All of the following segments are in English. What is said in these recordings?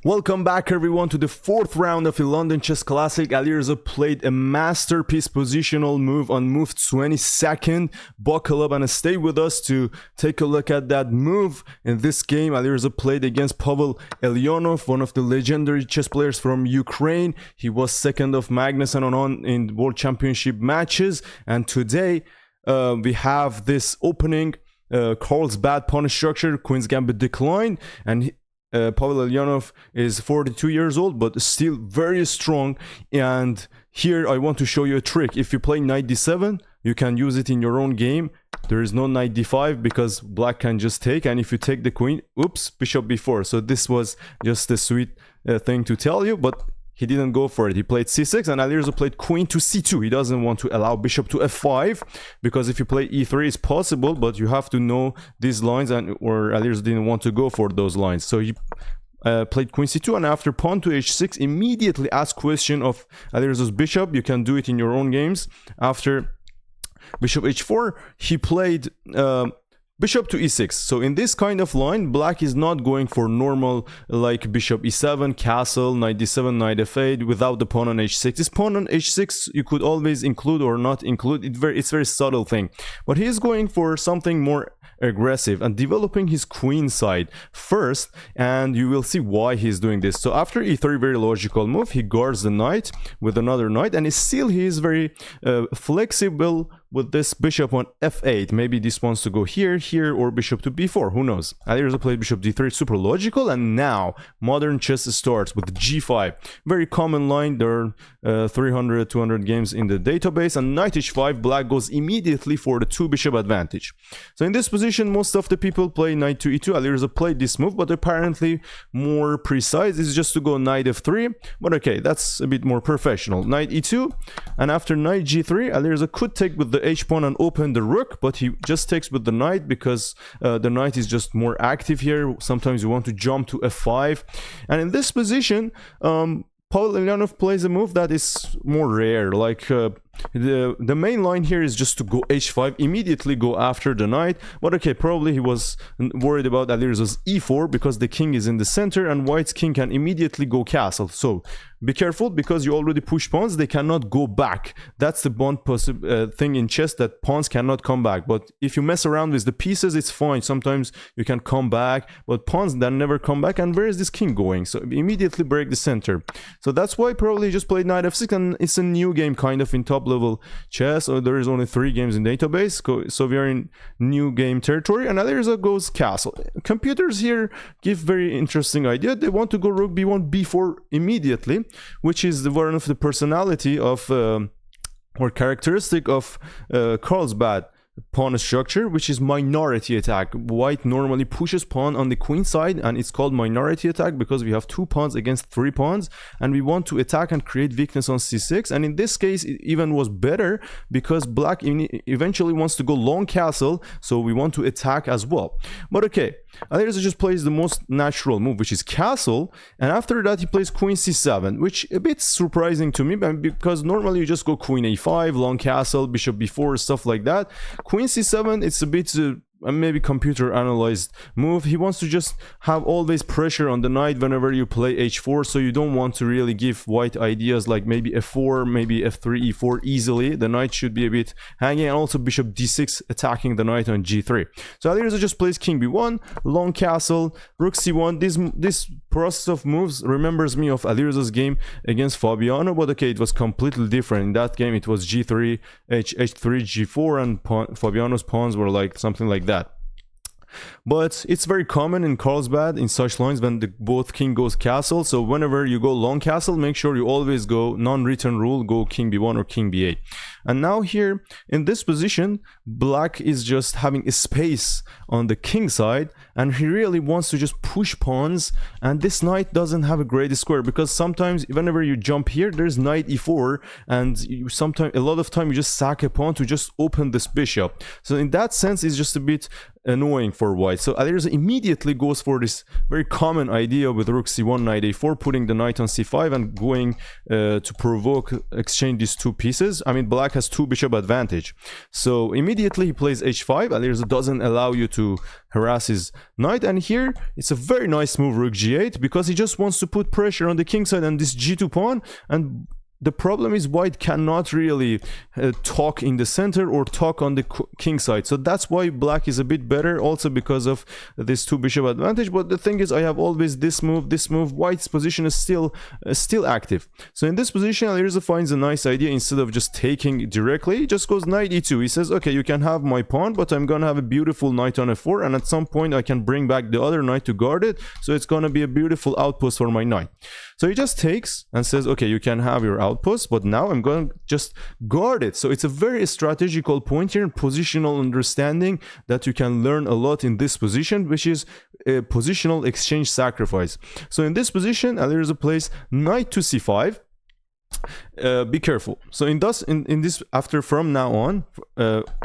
Welcome back everyone to the fourth round of the London Chess Classic. Alireza played a masterpiece positional move on move 22nd. Buckle up and stay with us to take a look at that move. In this game, Alireza played against Pavel Elyanov, one of the legendary chess players from Ukraine. He was second of Magnus and on in World Championship matches. And today we have this opening Carlsbad pawn structure, Queen's Gambit declined, and Pavel Elyanov is 42 years old but still very strong. And here I want to show you a trick. If you play knight d7, you can use it in your own game. There is no knight d5 because black can just take, and if you take the queen, oops, bishop b4. So this was just a sweet thing to tell you, but he didn't go for it. He played c6, and Alireza played queen to c2. He doesn't want to allow bishop to f5, because if you play e3 it's possible, but you have to know these lines, and or Alireza didn't want to go for those lines. So he played queen c2, and after pawn to h6 immediately asked question of Alireza's bishop. You can do it in your own games. After bishop h4 he played bishop to e6. So in this kind of line, black is not going for normal like bishop e7, castle, knight d7, knight f8 without the pawn on h6. This pawn on h6 you could always include or not include. It's very subtle thing. But he is going for something more aggressive and developing his queen side first, and you will see why he's doing this. So after e3, very logical move, he guards the knight with another knight, and he is very flexible with this bishop on f8. Maybe this wants to go here, or bishop to b4, who knows. Alireza played bishop d3, super logical, and now modern chess starts with g5. Very common line. There are 300, 200 games in the database, and knight h5, black goes immediately for the two bishop advantage. So in this position, most of the people play knight to e2. Alireza played this move, but apparently more precise is just to go knight f3, but okay, that's a bit more professional. Knight e2, and after knight g3, Alireza could take with the h-pawn and open the rook, but he just takes with the knight because the knight is just more active here. Sometimes you want to jump to f5, and in this position Pavel Elyanov plays a move that is more rare. Like the main line here is just to go h5, immediately go after the knight. But okay, probably he was worried about Alireza's e4 because the king is in the center and white's king can immediately go castle. So be careful, because you already push pawns, they cannot go back. That's the bond thing in chess, that pawns cannot come back. But if you mess around with the pieces, it's fine. Sometimes you can come back, but pawns then never come back. And where is this king going? So immediately break the center. So that's why probably he just played knight f6, and it's a new game kind of in top level chess. So there is only 3 games in database, so we are in new game territory, and Alireza goes castle. Computers here give very interesting idea. They want to go rook b1, b4 immediately, which is one of the personality of or characteristic of Carlsbad pawn structure, which is minority attack. White normally pushes pawn on the queen side, and it's called minority attack because we have 2 pawns against 3 pawns, and we want to attack and create weakness on c6. And in this case it even was better because black eventually wants to go long castle, so we want to attack as well. But okay, Alireza just plays the most natural move, which is castle, and after that he plays queen c7, which a bit surprising to me because normally you just go queen a5, long castle, bishop b4, stuff like that. Queen c7, it's a bit maybe computer analyzed move. He wants to just have always pressure on the knight whenever you play h4, so you don't want to really give white ideas like maybe f4, maybe f3, e4 easily. The knight should be a bit hanging, and also bishop d6 attacking the knight on g3. So Alireza just plays king b1, long castle, rook c1. This process of moves remembers me of Alireza's game against Fabiano, but okay, it was completely different. In that game it was g3, h3, g4, and Fabiano's pawns were like something like that. But it's very common in Carlsbad in such lines when both king goes castle. So whenever you go long castle, make sure you always go non-written rule, go king b1 or king b8. And now here in this position, black is just having a space on the king side, and he really wants to just push pawns, and this knight doesn't have a great square because sometimes whenever you jump here there's knight e4, and a lot of time you just sack a pawn to just open this bishop. So in that sense it's just a bit annoying for white. white. So Alireza immediately goes for this very common idea with rook c1, knight a4, putting the knight on c5 and going to provoke, exchange these two pieces. I mean, black has 2 bishop advantage. So immediately he plays h5. Alireza doesn't allow you to harass his knight, and here it's a very nice move, rook g8, because he just wants to put pressure on the king side and this g2 pawn. And the problem is white cannot really talk in the center or talk on the king side. So that's why black is a bit better, also because of this 2 bishop advantage. But the thing is, I have always this move. White's position is still active. So in this position, Alireza finds a nice idea. Instead of just taking directly, he just goes knight e2. He says, okay, you can have my pawn, but I'm gonna have a beautiful knight on f4, and at some point I can bring back the other knight to guard it. So it's gonna be a beautiful outpost for my knight. So he just takes and says, okay, you can have your outpost, but now I'm going to just guard it. So it's a very strategical point here, positional understanding that you can learn a lot in this position, which is a positional exchange sacrifice. So in this position, Alireza plays knight to c5. Be careful. So in this, after from now on,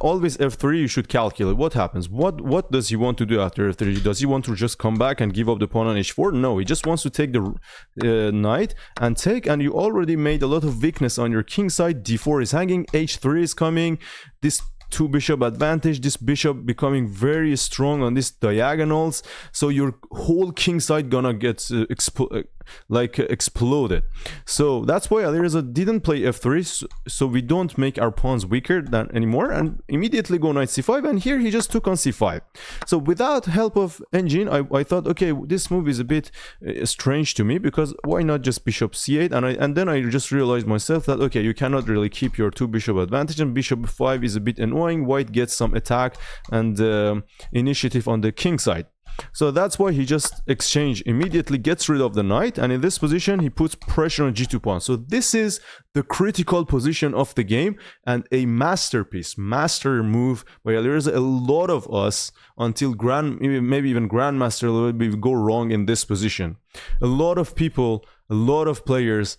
always f3 you should calculate what happens. What does he want to do after f3? Does he want to just come back and give up the pawn on h4? No, he just wants to take the knight and take, and you already made a lot of weakness on your king side. d4 is hanging, h3 is coming, this 2 bishop advantage, this bishop becoming very strong on these diagonals. So your whole king side gonna get exploded. So that's why Alireza didn't play f3, so we don't make our pawns weaker than anymore, and immediately go knight c5. And here he just took on c5. So without help of engine, I thought, okay, this move is a bit strange to me, because why not just bishop c8? And then I just realized myself that, okay, you cannot really keep your 2 bishop advantage, and bishop 5 is a bit annoying. White gets some attack and initiative on the king side. So that's why he just exchange, immediately gets rid of the knight, and in this position he puts pressure on g2 pawn. So this is the critical position of the game, and a masterpiece, master move by Alireza. A lot of us, until maybe even grandmaster level, we go wrong in this position. A lot of people, a lot of players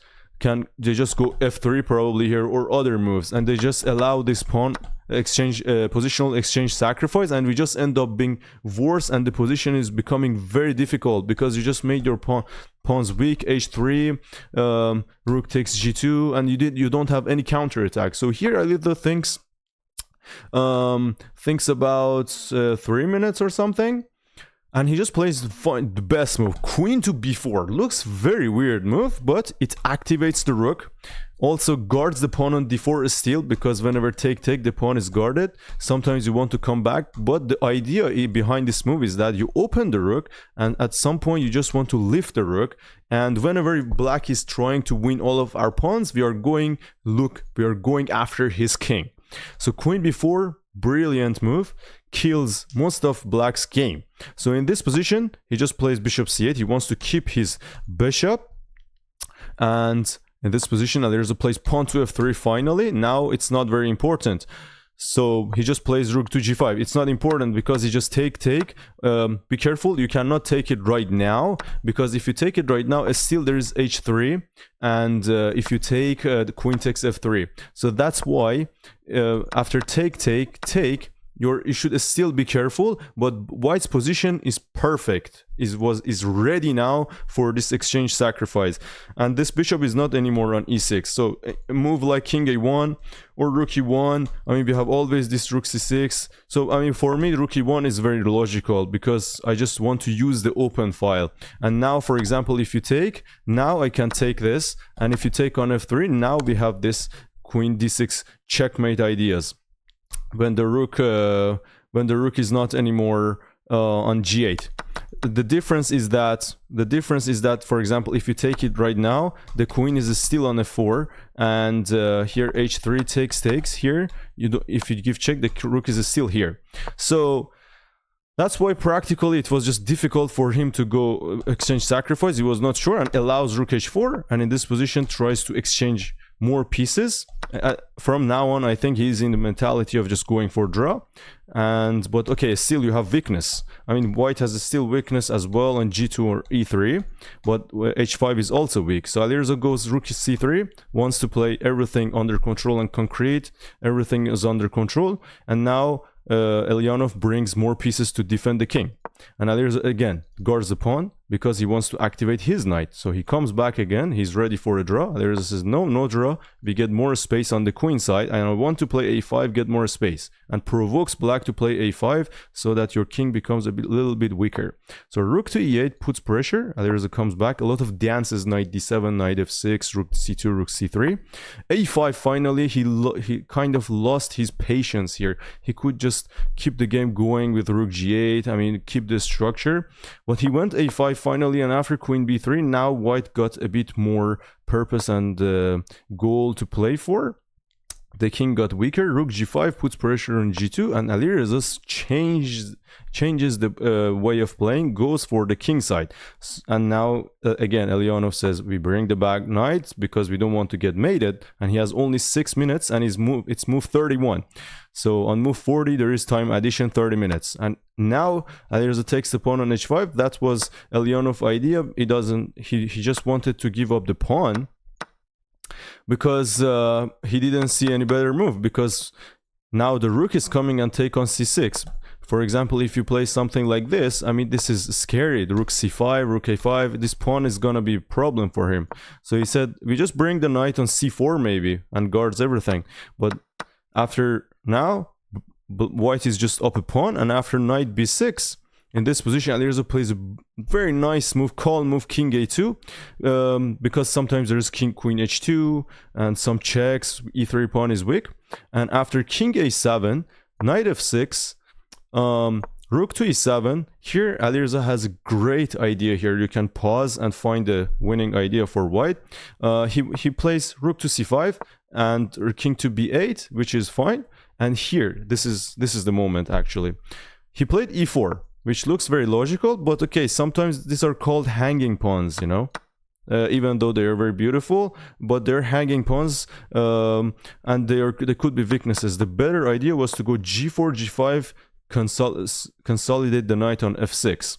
they just go f3 probably here, or other moves, and they just allow this pawn exchange, positional exchange sacrifice, and we just end up being worse, and the position is becoming very difficult because you just made your pawns weak. h3, rook takes g2, and you don't have any counter attack. So here Alireza thinks about 3 minutes or something, and he just plays the best move, queen to b4. Looks very weird move, but it activates the rook. Also guards the pawn on d4 still, because whenever take, the pawn is guarded. Sometimes you want to come back, but the idea behind this move is that you open the rook, and at some point you just want to lift the rook. And whenever black is trying to win all of our pawns, we are going after his king. So queen b4, brilliant move, kills most of black's game. So in this position, he just plays bishop c8. He wants to keep his bishop, and in this position, Alireza plays pawn to f3 finally. Now it's not very important. So he just plays rook to g5. It's not important because he just take. Be careful, you cannot take it right now, because if you take it right now, still there is h3, and if you take, the queen takes f3. So that's why after take, you should still be careful, but white's position is perfect, is ready now for this exchange sacrifice, and this bishop is not anymore on e6. So a move like king a1 or rook e1, I mean, we have always this rook c6. So I mean, for me, rook e1 is very logical, because I just want to use the open file. And now, for example, if you take, now I can take this, and if you take on f3, now we have this queen d6 checkmate ideas. When the rook is not anymore on g8. The difference is that, for example, if you take it right now, the queen is still on f4, and here h3 takes. Here, if you give check, the rook is still here. So that's why practically it was just difficult for him to go exchange sacrifice. He was not sure, and allows rook h4, and in this position tries to exchange more pieces. From now on, I think he's in the mentality of just going for draw. But okay, still you have weakness. I mean, white has a still weakness as well on g2 or e3, but h5 is also weak. So Alireza goes rook c3, wants to play everything under control and concrete. Everything is under control, and now Elyanov brings more pieces to defend the king. And Alireza again guards the pawn because he wants to activate his knight. So he comes back again. He's ready for a draw. Alireza says, no draw. We get more space on the queen side. And I want to play a5, get more space. And provokes black to play a5 so that your king becomes a little bit weaker. So rook to e8 puts pressure. Alireza comes back. A lot of dances, knight d7, knight f6, rook c2, rook c3. a5 finally, he kind of lost his patience here. He could just keep the game going with rook g8. I mean, keep the structure. But he went a5 finally, and after queen b3, now white got a bit more purpose and goal to play for. The king got weaker. Rook g5 puts pressure on g2, and Alireza changes the way of playing, goes for the king side. And now again Elyanov says we bring the back knight because we don't want to get mated, and he has only 6 minutes, and it's move 31. So on move 40 there is time addition 30 minutes, and now Alireza takes the pawn on h5. That was Elyanov's idea. He just wanted to give up the pawn because he didn't see any better move, because now the rook is coming and take on c6. For example, if you play something like this, I mean, this is scary. The rook c5, rook a5, this pawn is gonna be a problem for him. So he said, we just bring the knight on c4 maybe and guards everything. But after now, white is just up a pawn, and after knight b6, in this position, Alireza plays a very nice move, calm move, king a2, because sometimes there's king queen h2 and some checks, e3 pawn is weak. And after king a7, knight f6, rook to e7, here Alireza has a great idea here. You can pause and find the winning idea for white. He plays rook to c5 and king to b8, which is fine. And here, this is the moment actually. He played e4, which looks very logical, but okay, sometimes these are called hanging pawns, you know, even though they are very beautiful, but they're hanging pawns, and they could be weaknesses. The better idea was to go g4, g5, consolidate the knight on f6,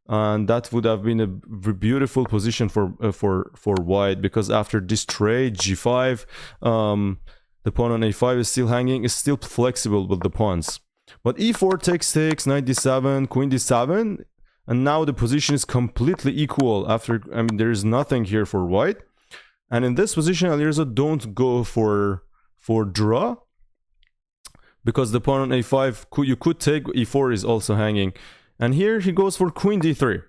and that would have been a beautiful position for white, because after this trade g5, the pawn on a5 is still hanging, is still flexible with the pawns. But e4 takes, knight d7, queen d7, and now the position is completely equal. After, I mean, there is nothing here for white. And in this position, Alireza don't go for draw, because the pawn on a5, you could take, e4 is also hanging. And here he goes for queen d3.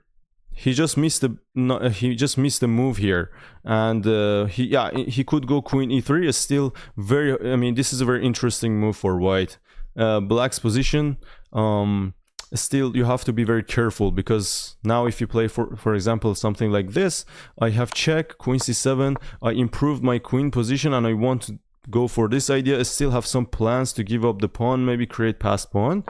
He just missed the move here, and he could go queen e3. Is still very, I mean, this is a very interesting move for white. Black's position, still you have to be very careful, because now if you play for example something like this, I have check, queen c7, I improved my queen position and I want to go for this idea. I still have some plans to give up the pawn, maybe create passed pawn,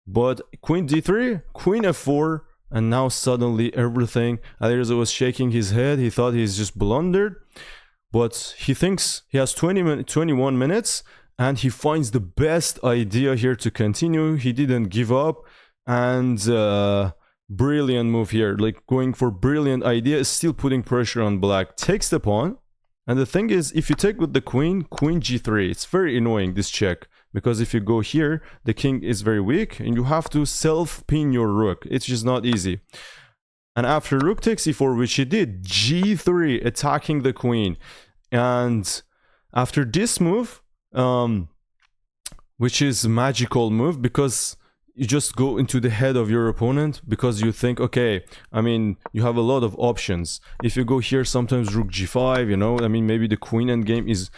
but queen d3, queen f4, and now suddenly everything, Alireza was shaking his head. He thought he's just blundered, but he thinks he has 21 minutes, and he finds the best idea here to continue. He didn't give up, and brilliant move here, like going for brilliant idea, is still putting pressure on black. Takes the pawn, and the thing is, if you take with the queen, queen g3, it's very annoying, this check, because if you go here, the king is very weak, and you have to self-pin your rook. It's just not easy. And after rook takes e4, which he did, g3, attacking the queen. And after this move, which is magical move, because you just go into the head of your opponent, because you think, okay, I mean, you have a lot of options. If you go here, sometimes rook g5, you know, I mean, maybe the queen endgame is,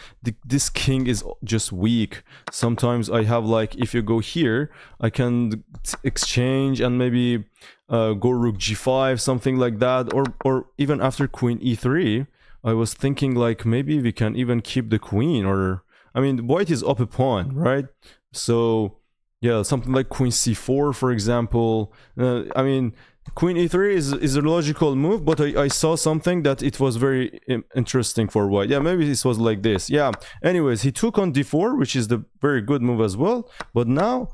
this king is just weak. Sometimes I have, like, if you go here, I can exchange and maybe go rook g5, something like that, or even after queen e3, I was thinking, like, maybe we can even keep the queen, or, I mean, white is up a pawn, right? So yeah, something like queen c4, for example. I mean, queen e3 is a logical move, but I saw something that it was very interesting for white. Yeah, maybe this was like this. Yeah, anyways, he took on d4, which is the very good move as well. But now,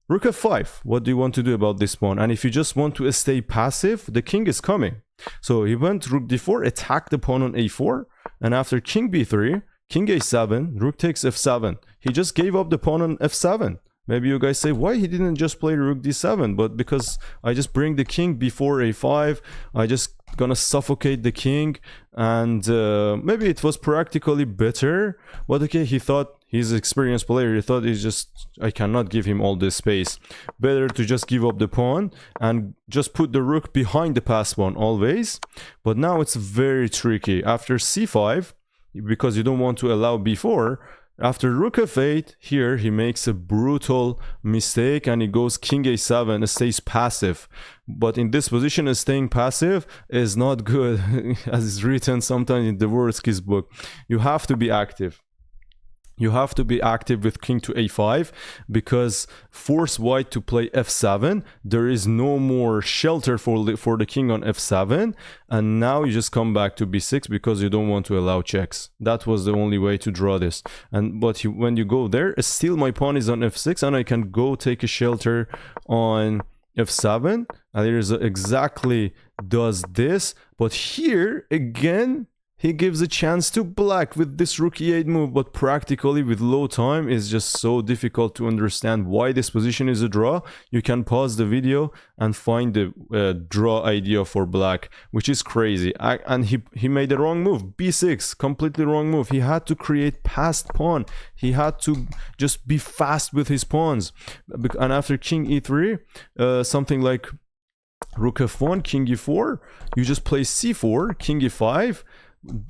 rook f5. What do you want to do about this pawn? And if you just want to stay passive, the king is coming. So he went rook d4, attacked the pawn on a4, and after king b3, king a7, rook takes f7. He just gave up the pawn on f7. Maybe you guys say, why he didn't just play rook d7? But because I just bring the king before a5, I just gonna suffocate the king, and maybe it was practically better. But okay, he thought, he's an experienced player, he thought he's just, I cannot give him all this space. Better to just give up the pawn and just put the rook behind the passed pawn always. But now it's very tricky. After c5, because you don't want to allow b4, after rook f8, here he makes a brutal mistake and he goes king a7 and stays passive. But in this position, staying passive is not good, as is written sometimes in the Dvorsky's book. You have to be active. You have to be active with king to a5, because force white to play f7. There is no more shelter for the king on f7, and now you just come back to b6 because you don't want to allow checks. That was the only way to draw this. But when you go there, still my pawn is on f6 and I can go take a shelter on f7, and here's exactly does this. But here again, he gives a chance to black with this rook e8 move, but practically with low time is just so difficult to understand why this position is a draw. You can pause the video and find the draw idea for black, which is crazy. And he made the wrong move, b6, completely wrong move. He had to create passed pawn. He had to just be fast with his pawns. And after king e3, something like rook f1, king e4, you just play c4, king e5.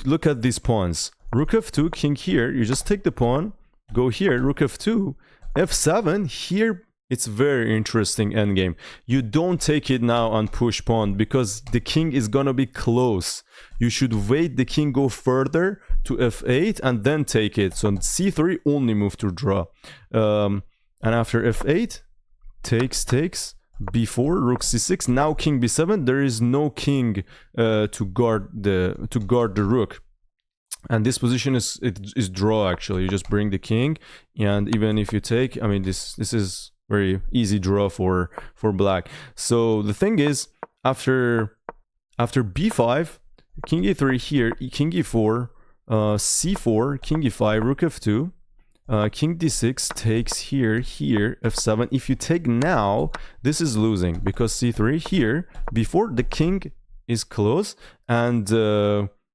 Look at these pawns. Rook f2, king here. You just take the pawn, go here, rook f2, f7. Here, it's very interesting endgame. You don't take it now and push pawn because the king is gonna be close. You should wait the king go further to f8 and then take it. So c3 only move to draw. And after f8, takes. b4, rook c6, now king b7. There is no king to guard the rook, and this position is draw. Actually, you just bring the king, and even if you take, I mean, this is very easy draw for black. So the thing is, after b5, king e3 here, king e4, c4, king e5, rook f2, king d6 takes here, f7. If you take now, this is losing because c3 here, before the king is close and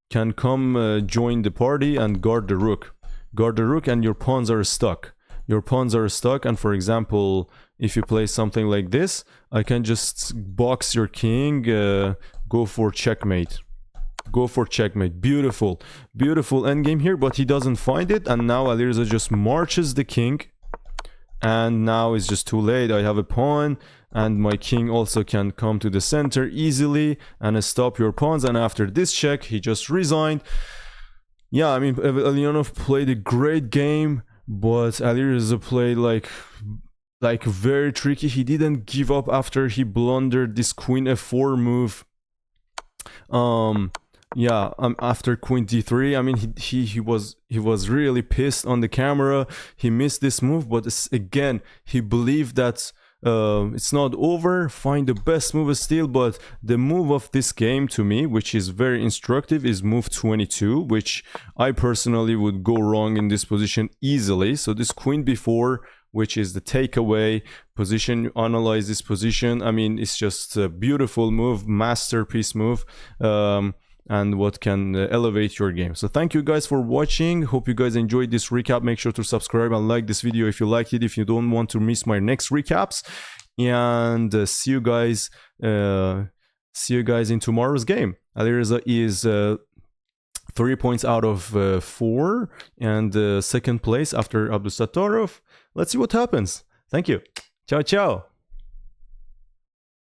can come join the party and guard the rook, and your pawns are stuck. And for example, if you play something like this, I can just box your king, go for checkmate. Beautiful endgame here, but he doesn't find it, and now Alireza just marches the king, and now it's just too late. I have a pawn, and my king also can come to the center easily and stop your pawns. And after this check, he just resigned. Yeah, I mean, Alionov played a great game, but Alireza played like very tricky. He didn't give up after he blundered this queen f4 move. Yeah, after queen d3, I mean, he was really pissed on the camera. He missed this move, but again, he believed that it's not over, find the best move still. But the move of this game to me, which is very instructive, is move 22, which I personally would go wrong in this position easily. So this queen b4, which is the takeaway position, you analyze this position, I mean, it's just a beautiful move, masterpiece move, and what can elevate your game. So thank you guys for watching. Hope you guys enjoyed this recap. Make sure to subscribe and like this video if you liked it, if you don't want to miss my next recaps. And see you guys in tomorrow's game. Alireza is 3 points out of 4 and second place after Abdusattorov. Let's see what happens. Thank you. Ciao, ciao.